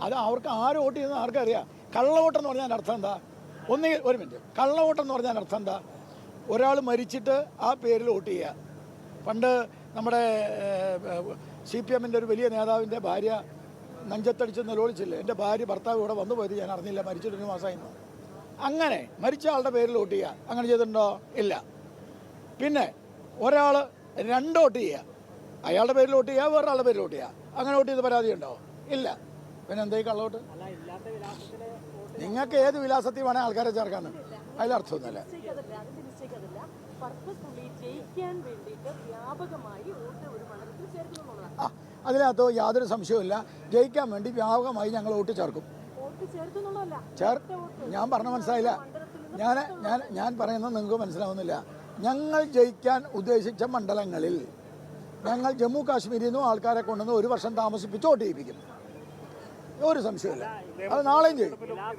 അത് അവർക്ക് ആര് വോട്ട് ചെയ്യുന്നത് ആർക്കറിയാം. കള്ളവോട്ടെന്ന് പറഞ്ഞാൽ അർത്ഥം എന്താ? ഒരു മിനിറ്റ്, കള്ളവോട്ടെന്ന് പറഞ്ഞാൽ അർത്ഥം എന്താ? ഒരാൾ മരിച്ചിട്ട് ആ പേരിൽ വോട്ട് ചെയ്യുക. പണ്ട് നമ്മുടെ CPM-ൻ്റെ ഒരു വലിയ നേതാവിൻ്റെ ഭാര്യ നെഞ്ചത്തടിച്ച് നിലവിളിച്ചില്ലേ, എൻ്റെ ഭാര്യ ഭർത്താവ് ഇവിടെ വന്നു പോയത് ഞാൻ അറിഞ്ഞില്ല, മരിച്ചിട്ട് 1 മാസമായിരുന്നു. അങ്ങനെ മരിച്ച ആളുടെ പേരിൽ വോട്ട് ചെയ്യുക, അങ്ങനെ ചെയ്തിട്ടുണ്ടോ? ഇല്ല. പിന്നെ ഒരാൾ 2 വോട്ട് ചെയ്യുക, അയാളുടെ പേരിൽ വോട്ട് ചെയ്യുക, വേറൊരാളുടെ പേരിൽ വോട്ട് ചെയ്യുക, അങ്ങനെ വോട്ട് ചെയ്ത് പരാതിയുണ്ടോ? ഇല്ല. പിന്നെ എന്താ ഈ കള്ളവോട്ട്? നിങ്ങൾക്ക് ഏത് വിലാസത്തിൽ വേണേൽ ആൾക്കാരെ ചേർക്കാന്ന്, അതിലർത്ഥമൊന്നുമില്ല. അതിനകത്ത് യാതൊരു സംശയവുമില്ല. ജയിക്കാൻ വേണ്ടി വ്യാപകമായി ഞങ്ങൾ വോട്ട് ചേർക്കും. ഞാൻ പറഞ്ഞ മനസ്സിലായില്ല. ഞാൻ പറയുന്നത് നിങ്ങൾക്ക് മനസ്സിലാവുന്നില്ല. ഞങ്ങൾ ജയിക്കാൻ ഉദ്ദേശിച്ച മണ്ഡലങ്ങളിൽ ഞങ്ങൾ ജമ്മു കാശ്മീരിൽ നിന്നും ആൾക്കാരെ കൊണ്ടുവന്ന് 1 വർഷം താമസിപ്പിച്ച് വോട്ട് ചെയ്യിപ്പിക്കും. ഒരു സംശയമില്ല. അത് നാളെയും ചെയ്യും.